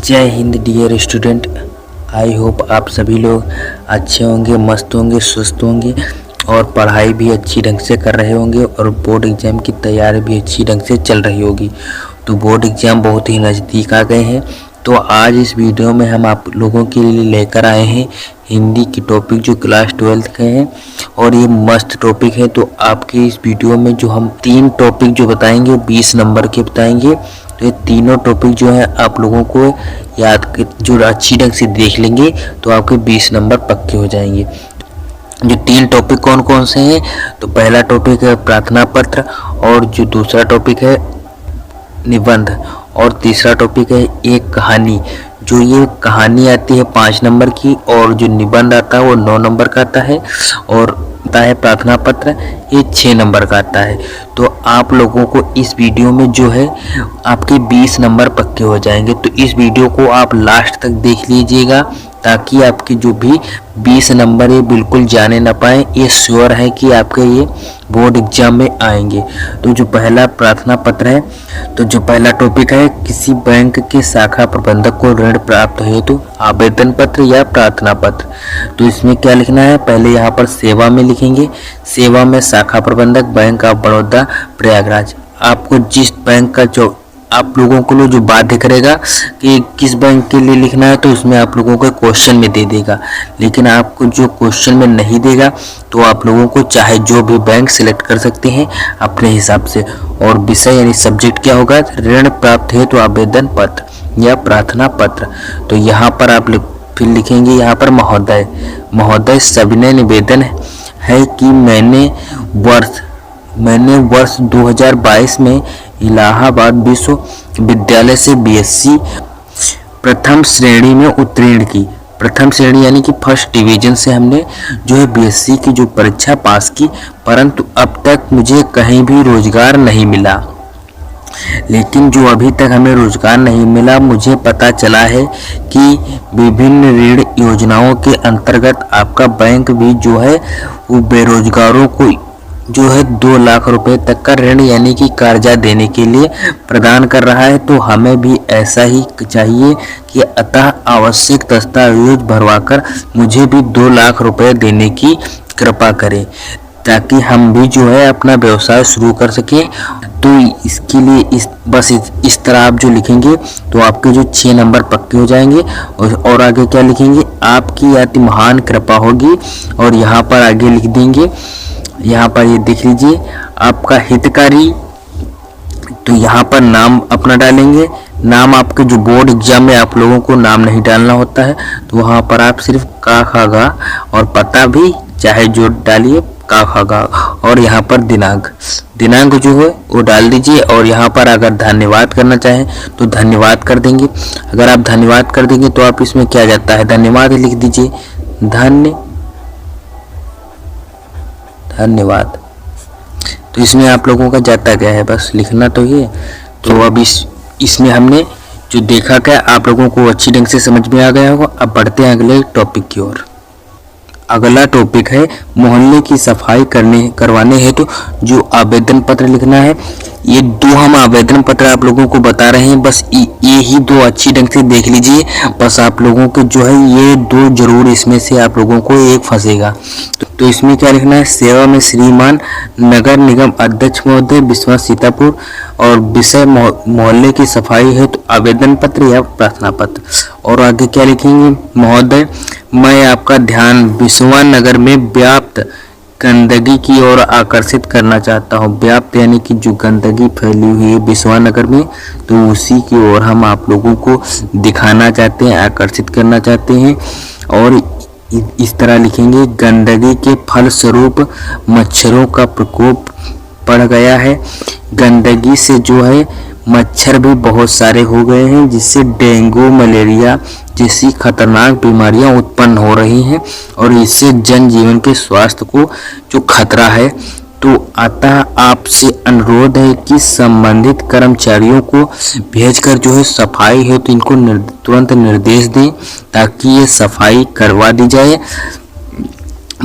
जय Hind dear student. I hope आप सभी लोग अच्छे होंगे, मस्त होंगे, स्वस्थ होंगे और पढ़ाई भी अच्छी ढंग से कर रहे होंगे और बोर्ड एग्ज़ाम की तैयारी भी अच्छी ढंग से चल रही होगी। तो बोर्ड एग्ज़ाम बहुत ही नज़दीक आ गए हैं। तो आज इस वीडियो में हम आप लोगों के लिए लेकर आए हैं हिंदी की टॉपिक जो क्लास 12 के हैं और ये मस्त टॉपिक है। तो आपके इस वीडियो में जो हम 3 टॉपिक जो बताएंगे 20 नंबर के बताएंगे। तो ये तीनों टॉपिक जो है आप लोगों को याद जो अच्छी ढंग से देख लेंगे तो आपके 20 नंबर पक्के हो जाएंगे। जो 3 टॉपिक कौन कौन से हैं, तो पहला टॉपिक है प्रार्थना पत्र और जो दूसरा टॉपिक है निबंध और तीसरा टॉपिक है एक कहानी। जो ये कहानी आती है 5 नंबर की और जो निबंध आता है वो 9 नंबर का आता है और आता है प्रार्थना पत्र ये 6 नंबर का आता है। तो आप लोगों को इस वीडियो में जो है आपके 20 नंबर पक्के हो जाएंगे। तो इस वीडियो को आप लास्ट तक देख लीजिएगा ताकि आपके जो भी 20 नंबर ये बिल्कुल जाने ना पाए, ये श्योर है कि आपके ये बोर्ड एग्जाम में आएंगे। तो जो पहला प्रार्थना पत्र है, तो जो पहला टॉपिक है किसी बैंक के शाखा प्रबंधक को ऋण प्राप्त हेतु आवेदन पत्र या प्रार्थना पत्र। तो इसमें क्या लिखना है, पहले यहाँ पर सेवा में लिखेंगे। सेवा में शाखा प्रबंधक बैंक ऑफ बड़ौदा प्रयागराज। आपको जिस बैंक का जो आप लोगों को जो बाध्य करेगा कि किस बैंक के लिए लिखना है तो उसमें आप लोगों को क्वेश्चन में दे देगा, लेकिन आपको जो क्वेश्चन में नहीं देगा तो आप लोगों को चाहे जो भी बैंक सिलेक्ट कर सकते हैं अपने हिसाब से। और विषय यानी सब्जेक्ट क्या होगा, ऋण प्राप्त है तो आवेदन पत्र या प्रार्थना पत्र। तो यहाँ पर आप फिर लिखेंगे यहाँ पर महोदय। महोदय सविनय निवेदन है कि मैंने वर्ष 2022 में इलाहाबाद विश्वविद्यालय से बीएससी प्रथम श्रेणी में उत्तीर्ण की। प्रथम श्रेणी यानी कि फर्स्ट डिवीजन से हमने जो है बीएससी की जो परीक्षा पास की, परंतु अब तक मुझे कहीं भी रोजगार नहीं मिला। लेकिन जो अभी तक हमें रोजगार नहीं मिला, मुझे पता चला है कि विभिन्न ऋण योजनाओं के अंतर्गत आपका बैंक भी जो है वो बेरोजगारों को जो है 2 लाख रुपए तक का ऋण यानी कि कर्जा देने के लिए प्रदान कर रहा है। तो हमें भी ऐसा ही चाहिए कि अतः आवश्यक दस्तावेज भरवाकर मुझे भी 2 लाख रुपए देने की कृपा करें ताकि हम भी जो है अपना व्यवसाय शुरू कर सकें। तो इसके लिए इस तरह आप जो लिखेंगे तो आपके जो 6 नंबर पक्के हो जाएंगे। और आगे क्या लिखेंगे, आपकी अति महान कृपा होगी और यहाँ पर आगे लिख देंगे, यहाँ पर ये देख लीजिए आपका हितकारी। तो यहाँ पर नाम अपना डालेंगे। नाम आपके जो बोर्ड एग्जाम में आप लोगों को नाम नहीं डालना होता है, तो वहाँ पर आप सिर्फ का खा गा और पता भी चाहे जो डालिए का खा गा और यहाँ पर दिनांक जो है वो डाल दीजिए। और यहाँ पर अगर धन्यवाद करना चाहें तो धन्यवाद कर देंगे। अगर आप धन्यवाद कर देंगे तो आप इसमें क्या जाता है, धन्यवाद लिख दीजिए, धन्यवाद। तो इसमें आप लोगों का जाता क्या है, बस लिखना तो ये। तो अब इसमें हमने जो देखा क्या आप लोगों को अच्छी ढंग से समझ में आ गया होगा। अब बढ़ते हैं अगले टॉपिक की ओर। अगला टॉपिक है मोहल्ले की सफाई करवाने हेतु जो आवेदन पत्र लिखना है। ये 2 हम आवेदन पत्र आप लोगों को बता रहे हैं, बस ये ही 2 अच्छी ढंग से देख लीजिए। बस आप लोगों को जो है ये 2 जरूर इसमें से आप लोगों को एक फंसेगा। तो इसमें क्या लिखना है, सेवा में श्रीमान नगर निगम अध्यक्ष महोदय विश्वास सीतापुर और विषय मोहल्ले की सफाई है तो आवेदन पत्र या प्रार्थना पत्र। और आगे क्या लिखेंगे, महोदय मैं आपका ध्यान विश्वास नगर में व्याप्त गंदगी की ओर आकर्षित करना चाहता हूँ। व्याप्त यानी कि जो गंदगी फैली हुई है विश्वास नगर में, तो उसी की ओर हम आप लोगों को दिखाना चाहते हैं, आकर्षित करना चाहते हैं। और इस तरह लिखेंगे, गंदगी के फलस्वरूप मच्छरों का प्रकोप बढ़ गया है। गंदगी से जो है मच्छर भी बहुत सारे हो गए हैं, जिससे डेंगू मलेरिया जैसी खतरनाक बीमारियां उत्पन्न हो रही हैं और इससे जनजीवन के स्वास्थ्य को जो खतरा है। तो अतः आपसे अनुरोध है कि संबंधित कर्मचारियों को भेजकर जो है सफाई है तो इनको तुरंत निर्देश दें ताकि ये सफाई करवा दी जाए।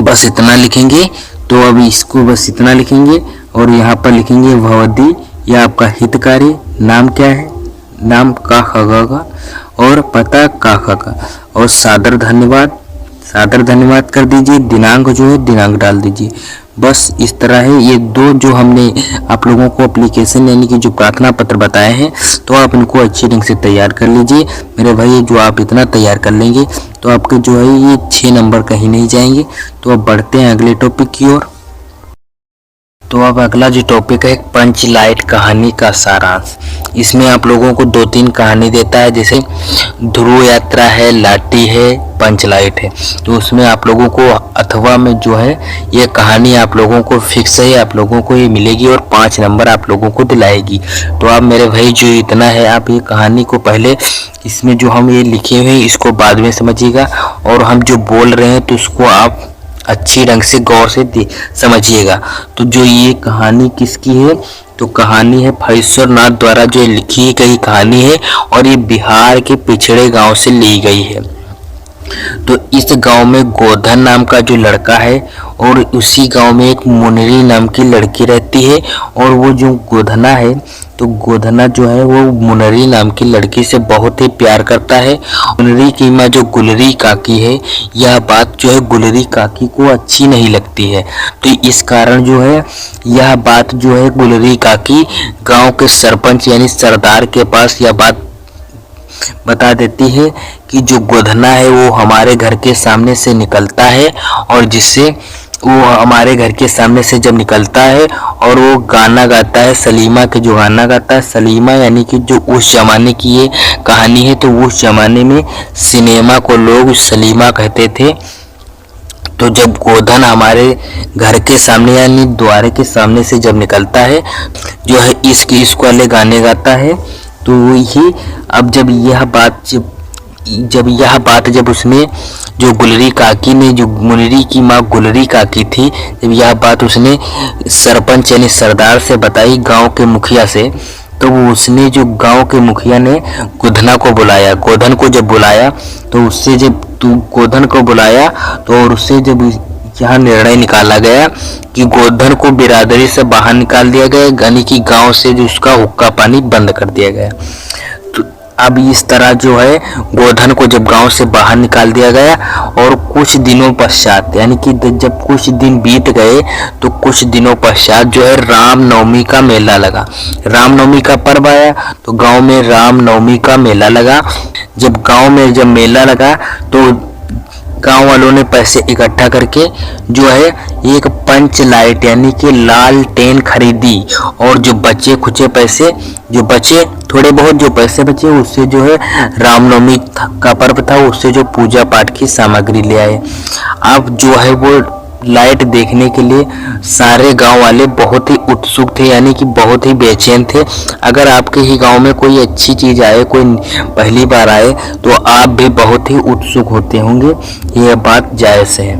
बस इतना लिखेंगे। तो अब इसको बस इतना लिखेंगे और यहाँ पर लिखेंगे भवदी या आपका हितकारी नाम क्या है, नाम का खगा और पता काका का, और सादर धन्यवाद कर दीजिए। दिनांक जो है दिनांक डाल दीजिए। बस इस तरह है। ये दो जो हमने आप लोगों को एप्लीकेशन यानी कि जो प्रार्थना पत्र बताए हैं, तो आप इनको अच्छे ढंग से तैयार कर लीजिए मेरे भाई। जो आप इतना तैयार कर लेंगे तो आपके जो है ये 6 नंबर कहीं नहीं जाएंगे। तो अब बढ़ते हैं अगले टॉपिक की ओर। तो अब अगला जो टॉपिक है पंचलाइट कहानी का सारांश। इसमें आप लोगों को 2-3 कहानी देता है, जैसे ध्रुव यात्रा है, लाठी है, पंचलाइट है। तो उसमें आप लोगों को अथवा में जो है ये कहानी आप लोगों को फिक्स है, आप लोगों को ये मिलेगी और 5 नंबर आप लोगों को दिलाएगी। तो आप मेरे भाई जो इतना है, आप ये कहानी को पहले इसमें जो हम ये लिखे हुए हैं इसको बाद में समझिएगा, और हम जो बोल रहे हैं तो उसको आप अच्छी ढंग से गौर से समझिएगा। तो जो ये कहानी किसकी है, तो कहानी है फणीश्वर नाथ द्वारा जो लिखी गई कहानी है, और ये बिहार के पिछड़े गांव से ली गई है। तो इस गांव में गोधन नाम का जो लड़का है, और उसी गांव में एक मुनरी नाम की लड़की रहती है। और वो जो गोधना है, तो गोधना जो है वो मुनरी नाम की लड़की से बहुत ही प्यार करता है। मुनरी की माँ जो गुलरी काकी है, यह बात जो है गुलरी काकी को अच्छी नहीं लगती है। तो इस कारण जो है यह बात जो है गुलरी काकी गांव के सरपंच यानी सरदार के पास यह बात बता देती है कि जो गोधना है वो हमारे घर के सामने से निकलता है, और जिससे वो हमारे घर के सामने से जब निकलता है और वो गाना गाता है, सलीमा के जो गाना गाता है, सलीमा यानी कि जो उस जमाने की ये कहानी है। तो उस जमाने में सिनेमा को लोग सलीमा कहते थे। तो जब गोधन हमारे घर के सामने यानी द्वारे के सामने से जब निकलता है, जो है इश्क वाले गाने गाता है। तो ही अब जब यह बात जब उसने जो गुलरी काकी ने, जो मुनरी की माँ गुलरी काकी थी, जब यह बात उसने सरपंच यानी सरदार से बताई गांव के मुखिया से, तो उसने जो गांव के मुखिया ने गोधन को जब बुलाया, तो उससे जब गोधन को बुलाया तो और उससे जब यहाँ निर्णय निकाला गया कि गोधन को बिरादरी से बाहर निकाल दिया गया, यानी कि गांव से जो उसका हुक्का पानी बंद कर दिया गया। तो अब इस तरह जो है गोधन को जब गांव से बाहर निकाल दिया गया, और कुछ दिनों पश्चात यानी कि जब कुछ दिन बीत गए, तो कुछ दिनों पश्चात जो है रामनवमी का मेला लगा। रामनवमी का पर्व आया, तो गांव में रामनवमी का मेला लगा। जब गांव में जब मेला लगा, तो गांव वालों ने पैसे इकट्ठा करके जो है एक पंच लाइट यानी कि लालटेन खरीदी, और जो बचे खुचे पैसे जो बचे, थोड़े बहुत जो पैसे बचे, उससे जो है रामनवमी का पर्व था, उससे जो पूजा पाठ की सामग्री ले आए। अब जो है वो लाइट देखने के लिए सारे गांव वाले बहुत ही उत्सुक थे, यानी कि बहुत ही बेचैन थे। अगर आपके ही गांव में कोई अच्छी चीज आए, कोई पहली बार आए, तो आप भी बहुत ही उत्सुक होते होंगे, यह बात जायज है।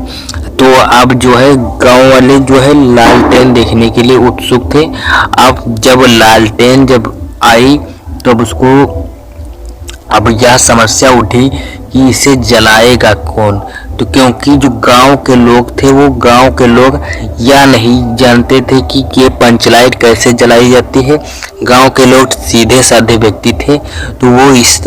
तो अब जो है गांव वाले जो है लालटेन देखने के लिए उत्सुक थे। अब जब लालटेन जब आई, तब उसको अब यह समस्या उठी कि इसे जलाएगा कौन। तो क्योंकि जो गांव के लोग थे, वो गांव के लोग या नहीं जानते थे कि ये पंचलाइट कैसे जलाई जाती है। गांव के लोग सीधे साधे व्यक्ति थे, तो वो इस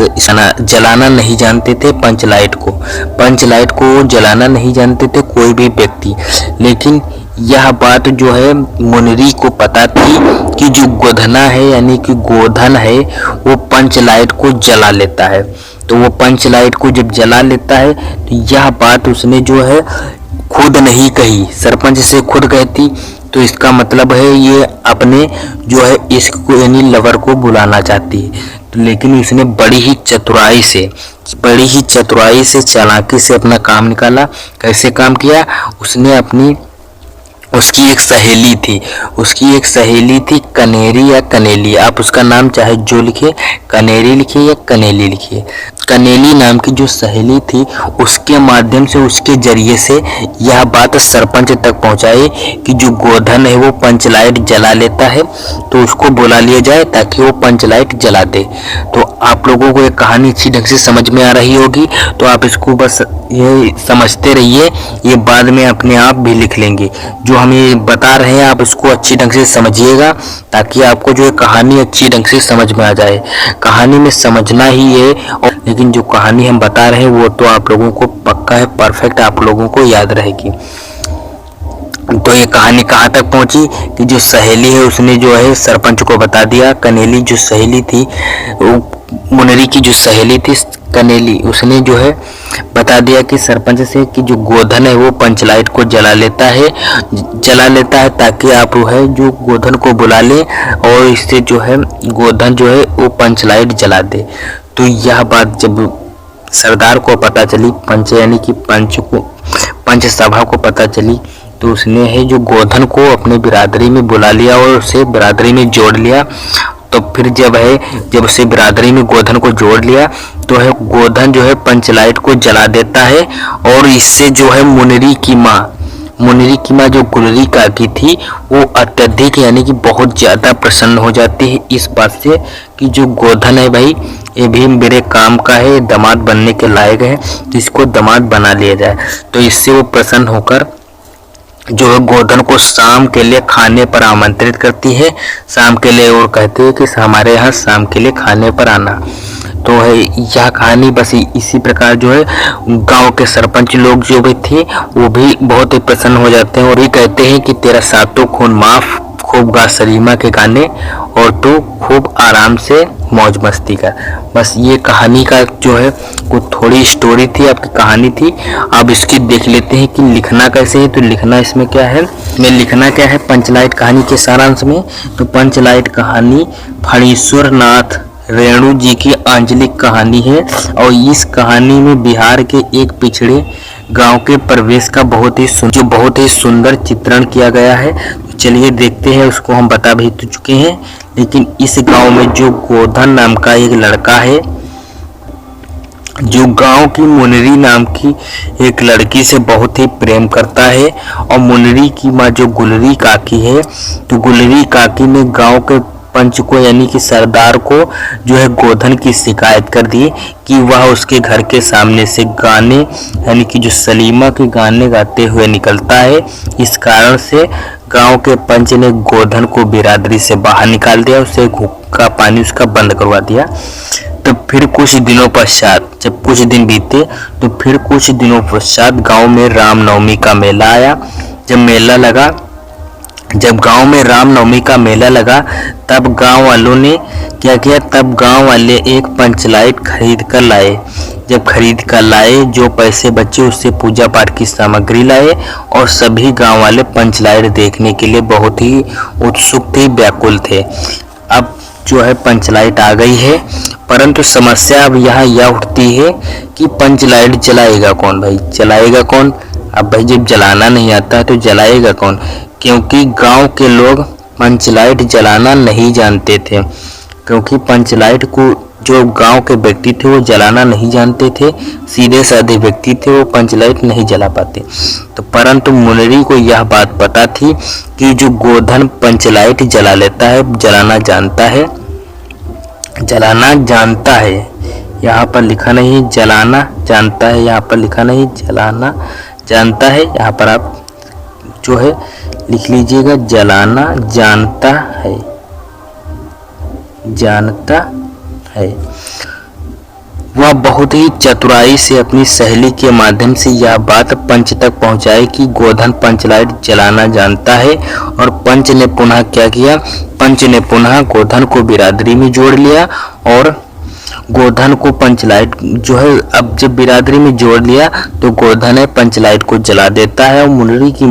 जलाना नहीं जानते थे पंचलाइट को जलाना नहीं जानते थे कोई भी व्यक्ति। लेकिन यह बात जो है मुनरी को पता थी कि जो गोधना है यानी कि गोधन है, वो पंचलाइट को जला लेता है। तो वो पंचलाइट को जब जला लेता है, तो यह बात उसने जो है खुद नहीं कही, सरपंच से खुद कहती, तो इसका मतलब है ये अपने जो है इश्क को यानी लवर को बुलाना चाहती है। तो लेकिन उसने बड़ी ही चतुराई से चालाकी से अपना काम निकाला। कैसे काम किया? उसकी एक सहेली थी कनेरी या कनेली, आप उसका नाम चाहे जो लिखे, कनेरी लिखिए या कनेली लिखिए। कनेली नाम की जो सहेली थी, उसके माध्यम से, उसके जरिए से यह बात सरपंच तक पहुंचाई कि जो गोधन है वो पंचलाइट जला लेता है, तो उसको बुला लिया जाए ताकि वो पंचलाइट जला दे। तो आप लोगों को ये कहानी अच्छी ढंग से समझ में आ रही होगी, तो आप इसको बस ये समझते रहिए, ये बाद में अपने आप भी लिख लेंगे। जो हम ये बता रहे हैं आप इसको अच्छी ढंग से समझिएगा, ताकि आपको जो है कहानी अच्छी ढंग से समझ में आ जाए। कहानी में समझना ही है, और लेकिन जो कहानी हम बता रहे हैं वो तो आप लोगों को पक्का है, परफेक्ट आप लोगों को याद रहेगी। तो ये कहानी कहाँ तक पहुंची कि जो सहेली है उसने जो है सरपंच को बता दिया। कनेली जो सहेली थी, मुनरी की जो सहेली थी कनेली, उसने जो है बता दिया कि सरपंच से कि जो गोधन है वो पंचलाइट को जला लेता है ताकि आप है जो गोधन को बुला ले और इससे जो है गोधन जो है वो पंचलाइट जला दे। तो यह बात जब सरदार को पता चली, पंच यानी कि पंच सभा को पता चली, तो उसने है जो गोधन को अपने बिरादरी में बुला लिया और उसे बिरादरी में जोड़ लिया। तो फिर जब उसे बिरादरी में गोधन को जोड़ लिया तो है गोधन जो है पंचलाइट को जला देता है और इससे जो है मुनरी की माँ जो गुलरी काकी थी वो अत्यधिक यानी कि बहुत ज़्यादा प्रसन्न हो जाती है इस बात से कि जो गोधन है भाई ये भी मेरे काम का है, दामाद बनने के लायक है, तो इसको दामाद बना लिया जाए। तो इससे वो प्रसन्न होकर जो है गोधन को शाम के लिए खाने पर आमंत्रित करती है, शाम के लिए, और कहती है कि हमारे यहाँ शाम के लिए खाने पर आना। तो है यह कहानी बस इसी प्रकार जो है गांव के सरपंच लोग जो भी थे वो भी बहुत ही प्रसन्न हो जाते हैं और ये कहते हैं कि तेरा सातों खून माफ, खूब गा सलीमा के गाने और तू खूब आराम से मौज मस्ती कर। बस ये कहानी का जो है वो थोड़ी स्टोरी थी, आपकी कहानी थी। अब इसकी देख लेते हैं कि लिखना कैसे है। तो लिखना इसमें क्या है, लिखना क्या है पंचलाइट कहानी के सारांश में। तो पंचलाइट कहानी फणीश्वर नाथ रेणु जी की आंचलिक कहानी है और इस कहानी में बिहार के एक पिछड़े गांव के प्रवेश का बहुत ही सुंदर चित्रण किया गया है। तो चलिए देखते हैं, उसको हम बता भी तो चुके हैं, लेकिन इस गांव में जो गोधन नाम का एक लड़का है जो गांव की मुनरी नाम की एक लड़की से बहुत ही प्रेम करता है और मुनरी की माँ जो गुलरी काकी है, तो गुलरी काकी ने गांव के पंच को यानी कि सरदार को जो है गोधन की शिकायत कर दी कि वह उसके घर के सामने से गाने यानी कि जो सलीमा के गाने गाते हुए निकलता है। इस कारण से गांव के पंच ने गोधन को बिरादरी से बाहर निकाल दिया, उसे हुक्का पानी उसका बंद करवा दिया। तो फिर कुछ दिनों पश्चात, जब कुछ दिन बीते तो फिर कुछ दिनों पश्चात गांव में रामनवमी का मेला आया। जब गांव में रामनवमी का मेला लगा तब गांव वालों ने क्या किया, तब गांव वाले एक पंचलाइट खरीद कर लाए। जब खरीद कर लाए, जो पैसे बचे उससे पूजा पाठ की सामग्री लाए और सभी गांव वाले पंचलाइट देखने के लिए बहुत ही उत्सुक थे, व्याकुल थे। अब जो है पंचलाइट आ गई है, परंतु समस्या अब यहाँ यह उठती है कि पंचलाइट जलाएगा कौन भाई, जलाएगा कौन। अब भाई जब जलाना नहीं आता तो जलाएगा कौन, क्योंकि गांव के लोग पंचलाइट जलाना नहीं जानते थे, क्योंकि पंचलाइट को जो गांव के व्यक्ति थे वो जलाना नहीं जानते थे, सीधे साधे व्यक्ति थे, वो पंचलाइट नहीं जला पाते। तो परंतु मुनरी को यह बात पता थी कि जो गोधन पंचलाइट जला लेता है, जलाना जानता है, यहाँ पर लिखा नहीं जलाना जानता है, यहाँ पर लिखा नहीं जलाना जानता है, यहाँ पर आप जो है लिख लीजिएगा जलाना जानता है। वह बहुत ही चतुराई से अपनी सहेली के माध्यम से यह बात पंच तक पहुंचाई कि गोधन पंचलाइट जलाना जानता है। और पंच ने पुनः क्या किया, पंच ने पुनः गोधन को बिरादरी में जोड़ लिया और गोधन को पंचलाइट जो है, अब जब बिरादरी में जोड़ लिया तो गोधन है पंचलाइट को जला देता है। और मुनरी की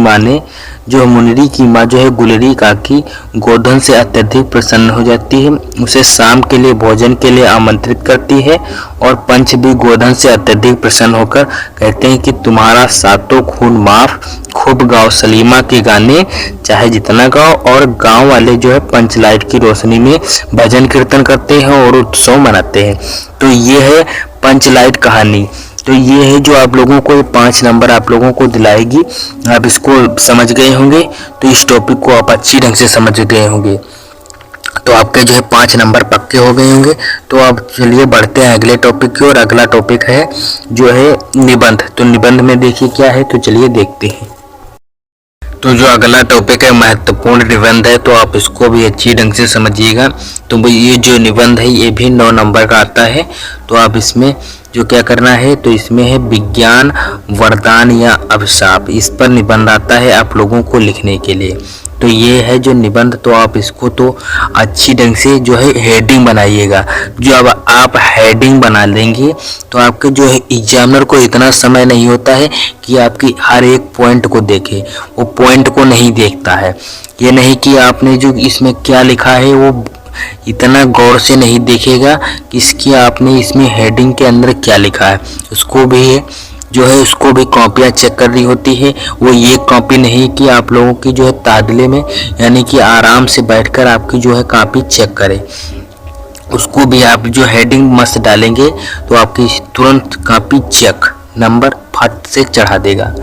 माँ जो है गुलरी काकी गोधन से अत्यधिक प्रसन्न हो जाती है, उसे शाम के लिए भोजन के लिए आमंत्रित करती है और पंच भी गोधन से अत्यधिक प्रसन्न होकर कहते हैं कि तुम्हारा सातों खून माफ, खूब गाओ सलीमा के गाने, चाहे जितना गाओ। और गांव वाले जो है पंचलाइट की रोशनी में भजन कीर्तन करते हैं और उत्सव मनाते हैं। तो ये है पंचलाइट कहानी। तो ये है जो आप लोगों को 5 नंबर आप लोगों को दिलाएगी। आप इसको समझ गए होंगे, तो इस टॉपिक को आप अच्छी ढंग से समझ गए होंगे, तो आपके जो है 5 नंबर पक्के हो गए होंगे। तो अब चलिए बढ़ते हैं अगले टॉपिक की ओर। अगला टॉपिक है जो है निबंध। तो निबंध में देखिए क्या है, तो चलिए देखते हैं। तो जो अगला टॉपिक है महत्वपूर्ण निबंध है, तो आप इसको भी अच्छी ढंग से समझिएगा। तो ये जो निबंध है ये भी 9 नंबर का आता है। तो आप इसमें जो क्या करना है, तो इसमें है विज्ञान वरदान या अभिशाप, इस पर निबंध आता है आप लोगों को लिखने के लिए। तो ये है जो निबंध, तो आप इसको तो अच्छी ढंग से जो है हेडिंग बनाइएगा। जो अब आप हेडिंग बना लेंगे तो आपके जो है एग्जामिनर को इतना समय नहीं होता है कि आपकी हर एक पॉइंट को देखे, वो पॉइंट को नहीं देखता है। ये नहीं कि आपने जो इसमें क्या लिखा है वो इतना गौर से नहीं देखेगा कि इसकी आपने इसमें हेडिंग के अंदर क्या लिखा है। उसको भी जो है उसको भी कॉपियाँ चेक कर रही होती है। वो ये कॉपी नहीं कि आप लोगों की जो है तादले में यानी कि आराम से बैठकर आपकी जो है कॉपी चेक करे, उसको भी आप जो हेडिंग मस्त डालेंगे तो आपकी तुरंत कॉपी चेक नंबर फट से चढ़ा देगा।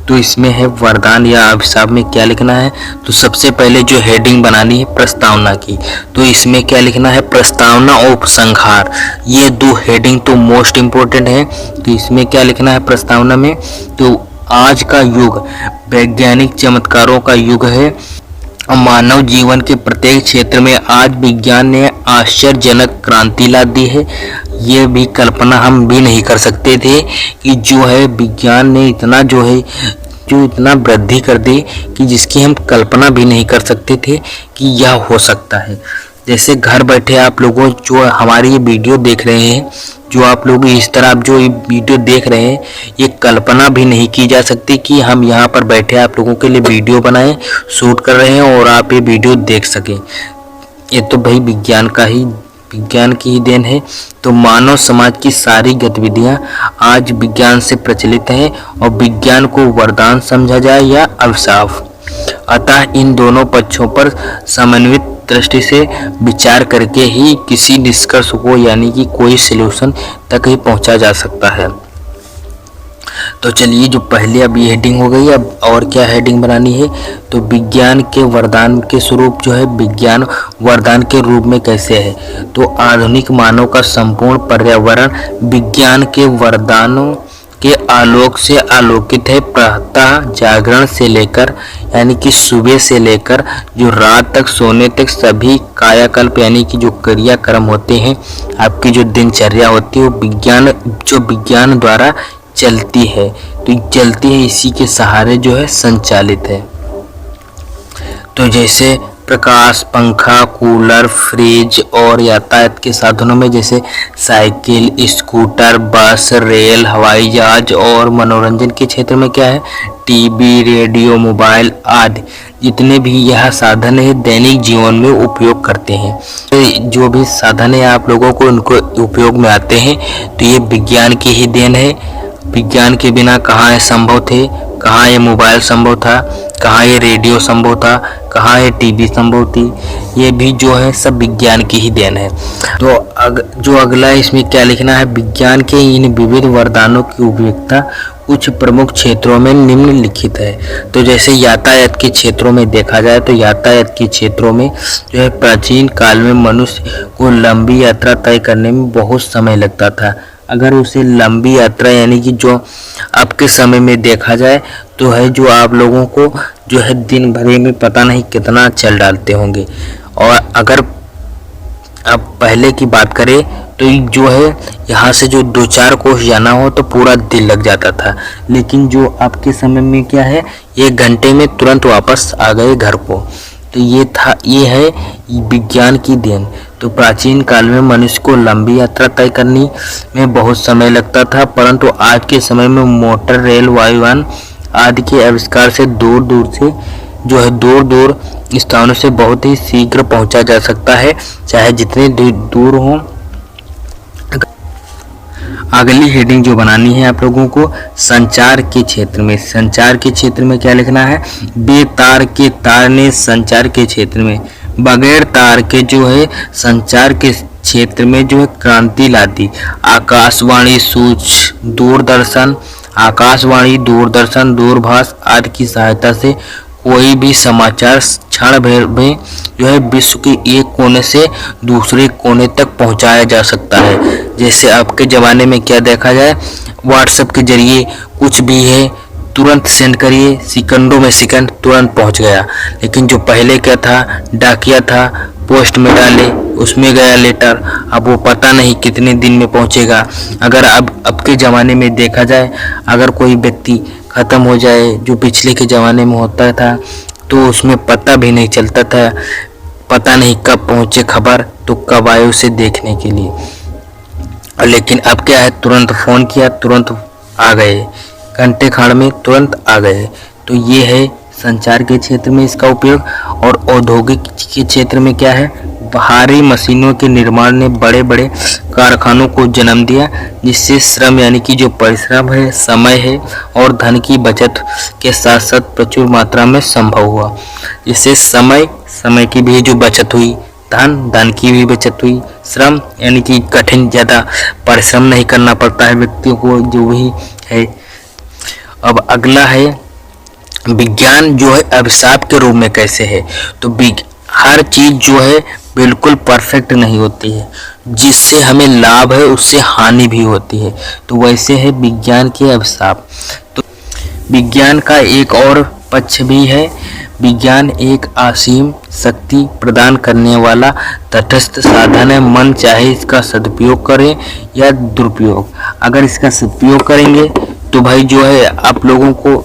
तो इसमें है वरदान या अभिशाप में क्या लिखना है, तो सबसे पहले जो हेडिंग बनानी है प्रस्तावना की, तो इसमें क्या लिखना है, प्रस्तावना और उपसंहार। ये 2 हेडिंग तो मोस्ट इम्पोर्टेंट है। तो इसमें क्या लिखना है प्रस्तावना में, तो आज का युग वैज्ञानिक चमत्कारों का युग है। मानव जीवन के प्रत्येक क्षेत्र में आज विज्ञान ने आश्चर्यजनक क्रांति ला दी है। ये भी कल्पना हम भी नहीं कर सकते थे कि जो है विज्ञान ने इतना जो है जो इतना वृद्धि कर दी कि जिसकी हम कल्पना भी नहीं कर सकते थे कि यह हो सकता है। जैसे घर बैठे आप लोगों जो हमारी ये वीडियो देख रहे हैं, जो आप लोग इस तरह आप जो ये वीडियो देख रहे हैं, ये कल्पना भी नहीं की जा सकती कि हम यहाँ पर बैठे आप लोगों के लिए वीडियो बनाएं, शूट कर रहे हैं और आप ये वीडियो देख सकें। ये तो भाई विज्ञान की ही देन है। तो मानव समाज की सारी गतिविधियां आज विज्ञान से प्रचलित हैं और विज्ञान को वरदान समझा जाए या अभिशाप। अतः इन दोनों पक्षों पर समन्वित दृष्टि से विचार करके ही किसी निष्कर्ष को यानी कि कोई सलूशन तक ही पहुंचा जा सकता है। तो चलिए जो पहले अब ये हेडिंग हो गई, अब और क्या हेडिंग बनानी है, तो विज्ञान के वरदान के स्वरूप जो है विज्ञान वरदान के रूप में कैसे है, तो आधुनिक मानव का संपूर्ण पर्यावरण विज्ञान के वरदानों के आलोक से आलोकित है। प्रातः जागरण से लेकर यानी कि सुबह से लेकर जो रात तक सोने तक सभी कायाकल्प यानी कि जो क्रियाक्रम होते हैं, आपकी जो दिनचर्या होती है वो विज्ञान द्वारा चलती है। तो चलती है इसी के सहारे जो है संचालित है। तो जैसे प्रकाश, पंखा, कूलर, फ्रिज और यातायात के साधनों में जैसे साइकिल, स्कूटर, बस, रेल, हवाई जहाज और मनोरंजन के क्षेत्र में क्या है, टीवी, रेडियो, मोबाइल आदि जितने भी यह साधन है दैनिक जीवन में उपयोग करते हैं। तो जो भी साधन है आप लोगों को उनको उपयोग में आते हैं, तो ये विज्ञान की ही देन है। विज्ञान के बिना कहाँ ये संभव थे, कहाँ ये मोबाइल संभव था, कहाँ ये रेडियो संभव था, कहाँ ये टीवी संभव थी, ये भी जो है सब विज्ञान की ही देन है। तो जो अगला इसमें क्या लिखना है, विज्ञान के इन विविध वरदानों की उपयोगिता कुछ प्रमुख क्षेत्रों में निम्नलिखित है। तो जैसे यातायात के क्षेत्रों में देखा जाए तो यातायात के क्षेत्रों में जो है प्राचीन काल में मनुष्य को लंबी यात्रा तय करने में बहुत समय लगता था। अगर उसे लंबी यात्रा यानी कि जो आपके समय में देखा जाए तो है जो आप लोगों को जो है दिन भर में पता नहीं कितना चल डालते होंगे। और अगर आप पहले की बात करें तो जो है यहाँ से जो 2-4 कोस जाना हो तो पूरा दिन लग जाता था, लेकिन जो आपके समय में क्या है 1 घंटे में तुरंत वापस आ गए घर को। तो ये है विज्ञान की देन। तो प्राचीन काल में मनुष्य को लंबी यात्रा तय करने में बहुत समय लगता था, परंतु आज के समय में मोटर, रेल, वायुयान आदि के आविष्कार से दूर स्थानों से बहुत ही शीघ्र पहुंचा जा सकता है, चाहे जितने दूर हो। अगली हेडिंग जो बनानी है आप लोगों को, संचार के क्षेत्र में। संचार के क्षेत्र में क्या लिखना है, बेतार के तार ने संचार के क्षेत्र में बगैर तार के जो है संचार के क्षेत्र में जो है क्रांति ला दी। आकाशवाणी, दूरदर्शन, दूरभाष आदि की सहायता से कोई भी समाचार क्षण भर में जो है विश्व के एक कोने से दूसरे कोने तक पहुंचाया जा सकता है। जैसे आपके ज़माने में क्या देखा जाए, व्हाट्सएप के जरिए कुछ भी है तुरंत सेंड करिए, सेकंडों में सेकंड तुरंत पहुंच गया। लेकिन जो पहले क्या था, डाकिया था, पोस्ट में डाले, उसमें गया लेटर, अब वो पता नहीं कितने दिन में पहुंचेगा। अगर अब के ज़माने में देखा जाए, अगर कोई व्यक्ति ख़त्म हो जाए, जो पिछले के ज़माने में होता था, तो उसमें पता भी नहीं चलता था, पता नहीं कब पहुंचे खबर, तो कब आए उसे देखने के लिए। लेकिन अब क्या है, तुरंत फ़ोन किया, तुरंत आ गए, घंटे खाड़ में तुरंत आ गए। तो ये है संचार के क्षेत्र में इसका उपयोग। और औद्योगिक के क्षेत्र में क्या है, भारी मशीनों के निर्माण ने बड़े बड़े कारखानों को जन्म दिया, जिससे श्रम यानी कि जो परिश्रम है, समय है और धन की बचत के साथ साथ प्रचुर मात्रा में संभव हुआ। इससे समय की भी जो बचत हुई, धन की भी बचत हुई, श्रम यानी कि कठिन ज़्यादा परिश्रम नहीं करना पड़ता है व्यक्तियों को, जो भी है। अब अगला है विज्ञान जो है अभिशाप के रूप में कैसे है। तो हर चीज़ जो है बिल्कुल परफेक्ट नहीं होती है, जिससे हमें लाभ है उससे हानि भी होती है। तो वैसे है विज्ञान के अभिशाप। तो विज्ञान का एक और पक्ष भी है। विज्ञान एक असीम शक्ति प्रदान करने वाला तटस्थ साधन है। मन चाहे इसका सदुपयोग करें या दुरुपयोग। अगर इसका सदुपयोग करेंगे तो भाई जो है आप लोगों को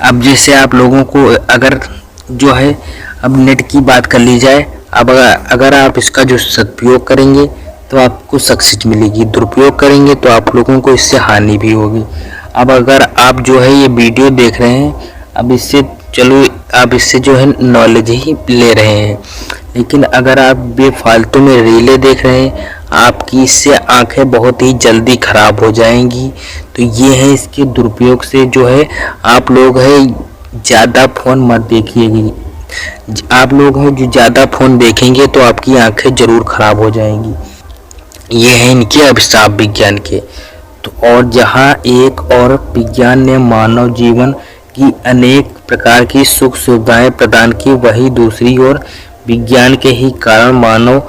अब जैसे आप लोगों को अगर जो है, अब नेट की बात कर ली जाए, अब अगर आप इसका जो सदुपयोग करेंगे तो आपको सक्सेस मिलेगी, दुरुपयोग करेंगे तो आप लोगों को इससे हानि भी होगी। अब अगर आप जो है ये वीडियो देख रहे हैं, अब इससे चलो आप इससे जो है नॉलेज ही ले रहे हैं, लेकिन अगर आप बेफालतू में रीलें देख रहे हैं, आपकी इससे आंखें बहुत ही जल्दी खराब हो जाएंगी। तो ये है इसके दुरुपयोग से जो है, आप लोग है ज़्यादा फ़ोन मत देखिएगी। आप लोग हैं जो ज़्यादा फ़ोन देखेंगे तो आपकी आंखें ज़रूर खराब हो जाएंगी। ये है इनके अभिशाप विज्ञान के। तो और जहाँ एक और विज्ञान ने मानव जीवन की अनेक प्रकार की सुख सुविधाएं प्रदान की, वही दूसरी ओर विज्ञान के ही कारण मानव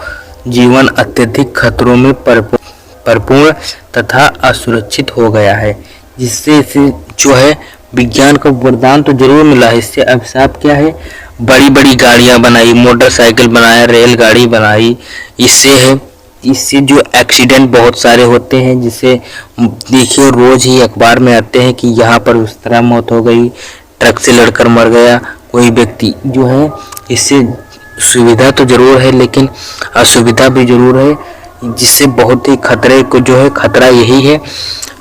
जीवन अत्यधिक खतरों में परिपूर्ण तथा असुरक्षित हो गया है। जिससे इसे जो है विज्ञान को वरदान तो जरूर मिला है, इससे अभिशाप क्या है, बड़ी बड़ी गाड़ियां बनाई, मोटरसाइकिल बनाया, रेलगाड़ी बनाई। इससे जो एक्सीडेंट बहुत सारे होते हैं, जिससे देखिए रोज ही अखबार में आते हैं कि यहाँ पर उस तरह मौत हो गई, ट्रक से लड़कर मर गया कोई व्यक्ति जो है। इससे सुविधा तो जरूर है लेकिन असुविधा भी जरूर है, जिससे बहुत ही खतरे को जो है, खतरा यही है।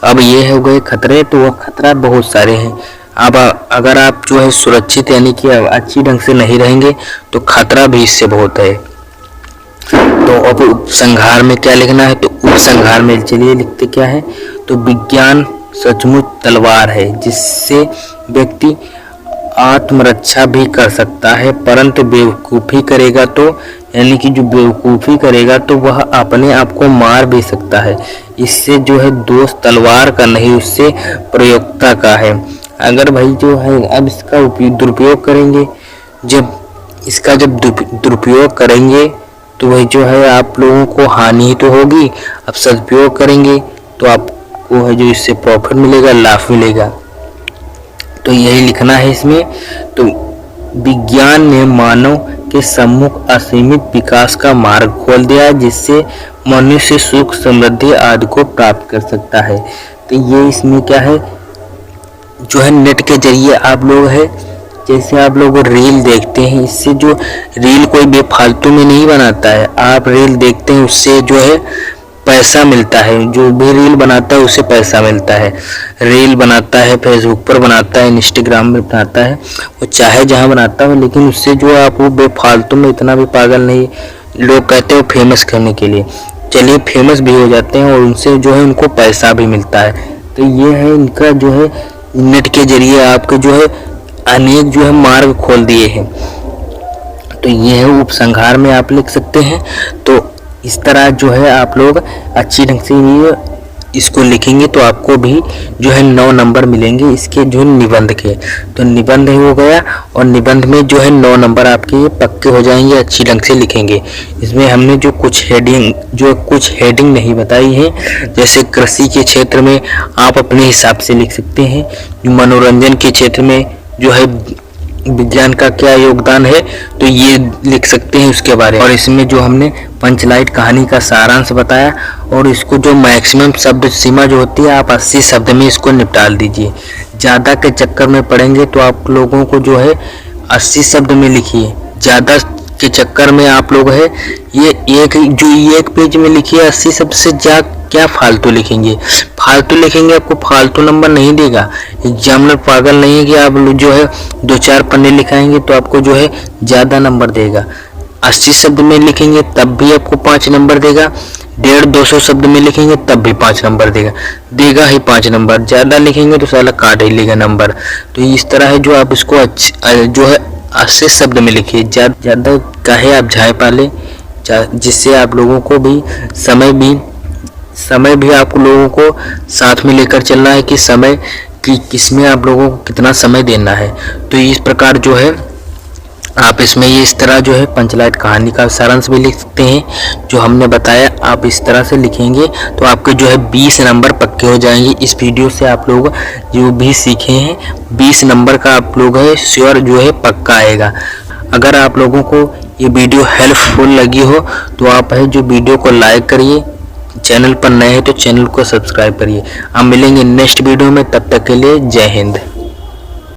अब ये हो गए खतरे, तो वह खतरा बहुत सारे हैं। अब अगर आप जो है सुरक्षित यानी कि अच्छी ढंग से नहीं रहेंगे तो खतरा भी इससे बहुत है। तो अब उपसंहार में क्या लिखना है, तो उपसंहार में चलिए लिखते क्या है, तो विज्ञान सचमुच तलवार है जिससे व्यक्ति आत्मरक्षा भी कर सकता है, परंतु बेवकूफ़ी करेगा तो यानी कि जो बेवकूफ़ी करेगा तो वह अपने आप को मार भी सकता है। इससे जो है दोष तलवार का नहीं, उससे प्रयोक्ता का है। अगर भाई जो है अब इसका दुरुपयोग करेंगे, जब दुरुपयोग करेंगे तो वही जो है आप लोगों को हानि तो होगी। अब सदुपयोग करेंगे तो आपको है जो इससे प्रॉफिट मिलेगा, लाभ मिलेगा। तो यही लिखना है इसमें। तो विज्ञान ने मानव के सम्मुख असीमित विकास का मार्ग खोल दिया, जिससे मनुष्य सुख समृद्धि आदि को प्राप्त कर सकता है। तो ये इसमें क्या है, जो है नेट के जरिए आप लोग है, जैसे आप लोग रील देखते हैं, इससे जो रील कोई बेफालतू में नहीं बनाता है, आप रील देखते हैं उससे जो है पैसा मिलता है। जो भी रील बनाता है उससे पैसा मिलता है। रील बनाता है, फेसबुक पर बनाता है, इंस्टाग्राम में बनाता है, वो चाहे जहाँ बनाता हो, लेकिन उससे जो आप वो बेफालतू में इतना भी पागल नहीं। लोग कहते हैं फेमस करने के लिए, चलिए फेमस भी हो जाते हैं और उनसे जो है उनको पैसा भी मिलता है। तो ये है इनका जो है नेट के जरिए आपके जो है अनेक जो है मार्ग खोल दिए हैं। तो ये है उपसंहार में आप लिख सकते हैं। तो इस तरह जो है आप लोग अच्छी ढंग से ये इसको लिखेंगे तो आपको भी जो है 9 नंबर मिलेंगे इसके जो निबंध के। तो निबंध हो गया और निबंध में जो है 9 नंबर आपके ये पक्के हो जाएंगे, अच्छी ढंग से लिखेंगे। इसमें हमने जो कुछ हेडिंग नहीं बताई है, जैसे कृषि के क्षेत्र में आप अपने हिसाब से लिख सकते हैं, मनोरंजन के क्षेत्र में जो है विज्ञान का क्या योगदान है तो ये लिख सकते हैं उसके बारे में। और इसमें जो हमने पंचलाइट कहानी का सारांश बताया, और इसको जो मैक्सिमम शब्द सीमा जो होती है आप 80 शब्द में इसको निपटाल दीजिए। ज़्यादा के चक्कर में पड़ेंगे तो आप लोगों को जो है 80 शब्द में लिखिए। ज़्यादा के चक्कर में आप लोग है ये एक पेज में लिखिए 80 शब्द से क्या फालतू लिखेंगे। फालतू लिखेंगे आपको फालतू नंबर नहीं देगा। एग्जामिनर पागल नहीं है कि आप जो है 2-4 पन्ने लिखाएंगे तो आपको जो है ज़्यादा नंबर देगा। 80 शब्द में लिखेंगे तब भी आपको 5 नंबर देगा। 150-200 शब्द में लिखेंगे तब भी 5 नंबर देगा ही 5 नंबर। ज़्यादा लिखेंगे तो साला काट ही लेगा नंबर। तो इस तरह है जो आप इसको जो है 80 शब्द में लिखिए। ज़्यादा काहे आप झाए पाले, जिससे आप लोगों को भी समय भी आप लोगों को साथ में लेकर चलना है कि समय कि किसमें आप लोगों को कितना समय देना है। तो इस प्रकार जो है आप इसमें ये इस तरह जो है पंचलाइट कहानी का सारांश भी लिख सकते हैं जो हमने बताया। आप इस तरह से लिखेंगे तो आपके जो है 20 नंबर पक्के हो जाएंगे। इस वीडियो से आप लोग जो भी सीखे हैं 20 नंबर का आप लोग है श्योर जो है पक्का आएगा। अगर आप लोगों को ये वीडियो हेल्पफुल लगी हो तो आप है जो वीडियो को लाइक करिए, चैनल पर नए हैं तो चैनल को सब्सक्राइब करिए। हम मिलेंगे नेक्स्ट वीडियो में, तब तक के लिए जय हिंद।